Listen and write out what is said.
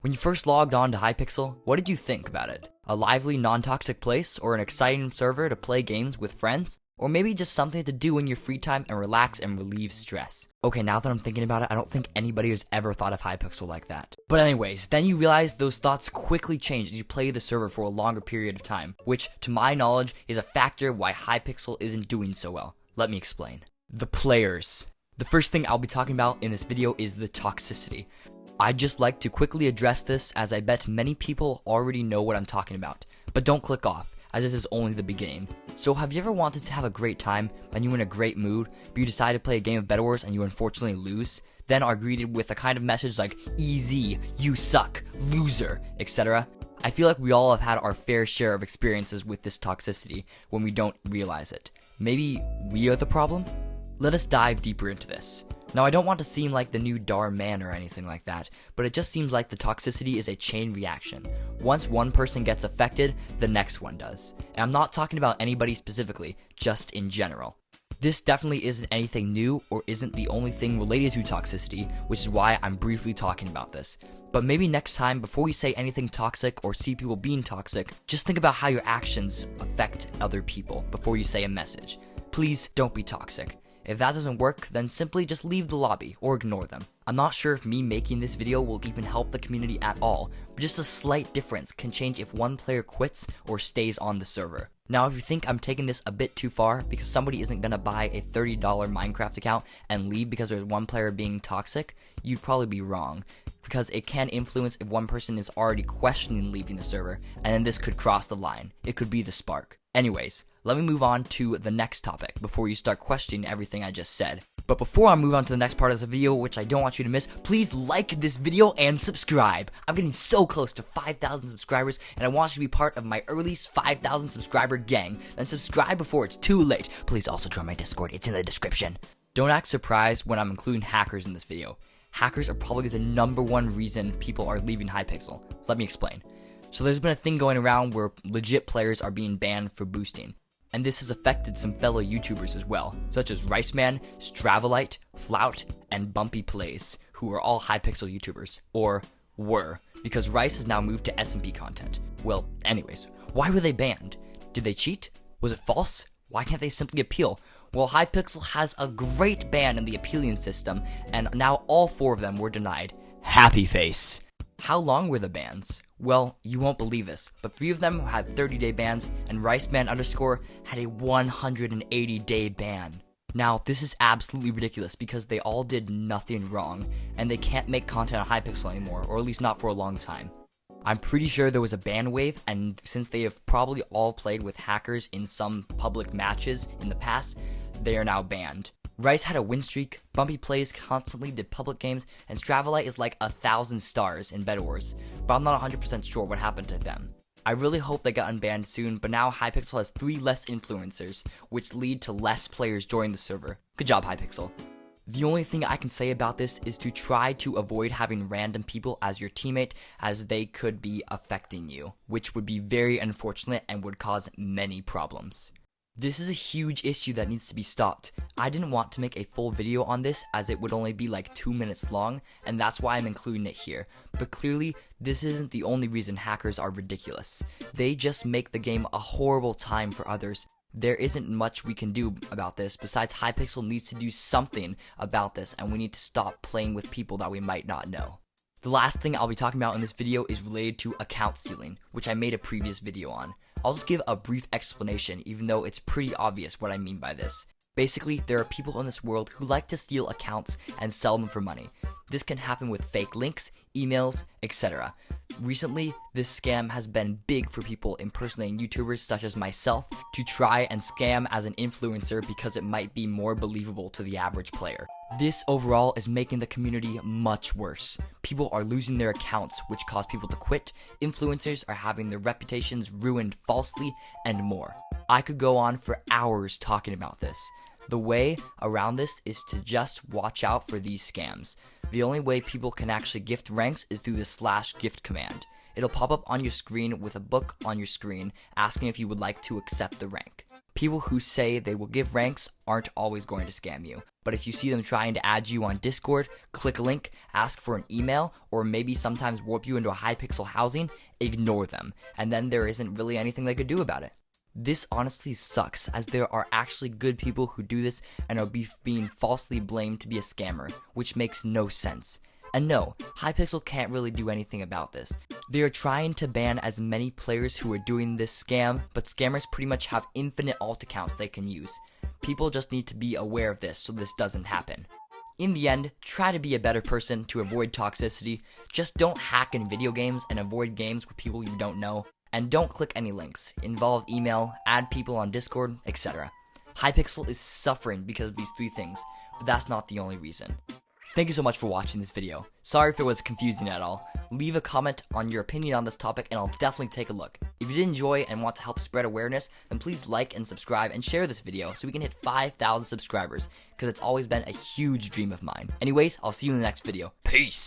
When you first logged on to Hypixel, what did you think about it? A lively, non-toxic place, or an exciting server to play games with friends? Or maybe just something to do in your free time and relax and relieve stress? Okay, now that I'm thinking about it, I don't think anybody has ever thought of Hypixel like that. But anyways, then you realize those thoughts quickly change as you play the server for a longer period of time, which, to my knowledge, is a factor why Hypixel isn't doing so well. Let me explain. The players. The first thing I'll be talking about in this video is the toxicity. I'd just like to quickly address this, as I bet many people already know what I'm talking about. But don't click off, as this is only the beginning. So have you ever wanted to have a great time, and you're in a great mood, but you decide to play a game of Bedwars and you unfortunately lose? Then are greeted with a kind of message like, easy, you suck, loser, etc. I feel like we all have had our fair share of experiences with this toxicity when we don't realize it. Maybe we are the problem? Let us dive deeper into this. Now, I don't want to seem like the new Dar man or anything like that, but it just seems like the toxicity is a chain reaction. Once one person gets affected, the next one does. And I'm not talking about anybody specifically, just in general. This definitely isn't anything new or isn't the only thing related to toxicity, which is why I'm briefly talking about this. But maybe next time, before you say anything toxic or see people being toxic, just think about how your actions affect other people before you say a message. Please don't be toxic. If that doesn't work, then simply just leave the lobby or ignore them. I'm not sure if me making this video will even help the community at all, but just a slight difference can change if one player quits or stays on the server. Now, if you think I'm taking this a bit too far because somebody isn't gonna buy a $30 Minecraft account and leave because there's one player being toxic, you'd probably be wrong, because it can influence if one person is already questioning leaving the server, and then this could cross the line. It could be the spark. Anyways, let me move on to the next topic before you start questioning everything I just said. But before I move on to the next part of the video, which I don't want you to miss, please like this video and subscribe. I'm getting so close to 5,000 subscribers, and I want you to be part of my early 5,000 subscriber gang. Then subscribe before it's too late. Please also join my Discord, it's in the description. Don't act surprised when I'm including hackers in this video. Hackers are probably the #1 reason people are leaving Hypixel. Let me explain. So there's been a thing going around where legit players are being banned for boosting. And this has affected some fellow YouTubers as well, such as Ryzen, Stravolite, Flout, and Bumpy Plays, who are all Hypixel YouTubers. Or were, because Rice has now moved to SMP content. Well, anyways, why were they banned? Did they cheat? Was it false? Why can't they simply appeal? Well, Hypixel has a great ban in the appealing system, and now all 4 of them were denied. Happy face. How long were the bans? Well, you won't believe this, but 3 of them had 30-day bans, and RiceMan_ had a 180-day ban. Now, this is absolutely ridiculous because they all did nothing wrong, and they can't make content on Hypixel anymore, or at least not for a long time. I'm pretty sure there was a ban wave, and since they have probably all played with hackers in some public matches in the past, they are now banned. Rice had a win streak, Bumpy Plays constantly did public games, and Stravolite is like 1,000 stars in Bedwars, but I'm not 100% sure what happened to them. I really hope they got unbanned soon, but now Hypixel has 3 less influencers, which lead to less players joining the server. Good job, Hypixel. The only thing I can say about this is to try to avoid having random people as your teammate, as they could be affecting you, which would be very unfortunate and would cause many problems. This is a huge issue that needs to be stopped. I didn't want to make a full video on this as it would only be like 2 minutes long, and that's why I'm including it here. But clearly, this isn't the only reason hackers are ridiculous. They just make the game a horrible time for others. There isn't much we can do about this besides Hypixel needs to do something about this, and we need to stop playing with people that we might not know. The last thing I'll be talking about in this video is related to account stealing, which I made a previous video on. I'll just give a brief explanation, even though it's pretty obvious what I mean by this. Basically, there are people in this world who like to steal accounts and sell them for money. This can happen with fake links, emails, etc. Recently, this scam has been big for people impersonating YouTubers such as myself to try and scam as an influencer because it might be more believable to the average player. This overall is making the community much worse. People are losing their accounts, which cause people to quit, influencers are having their reputations ruined falsely, and more. I could go on for hours talking about this. The way around this is to just watch out for these scams. The only way people can actually gift ranks is through the /gift command. It'll pop up on your screen with a book on your screen asking if you would like to accept the rank. People who say they will give ranks aren't always going to scam you. But if you see them trying to add you on Discord, click a link, ask for an email, or maybe sometimes warp you into a Hypixel housing, ignore them, and then there isn't really anything they could do about it. This honestly sucks, as there are actually good people who do this and are being falsely blamed to be a scammer, which makes no sense. And no, Hypixel can't really do anything about this. They are trying to ban as many players who are doing this scam, but scammers pretty much have infinite alt accounts they can use. People just need to be aware of this so this doesn't happen. In the end, try to be a better person to avoid toxicity. Just don't hack in video games and avoid games with people you don't know. And don't click any links, involve email, add people on Discord, etc. Hypixel is suffering because of these 3 things, but that's not the only reason. Thank you so much for watching this video. Sorry if it was confusing at all. Leave a comment on your opinion on this topic and I'll definitely take a look. If you did enjoy and want to help spread awareness, then please like and subscribe and share this video so we can hit 5,000 subscribers, because it's always been a huge dream of mine. Anyways, I'll see you in the next video. Peace!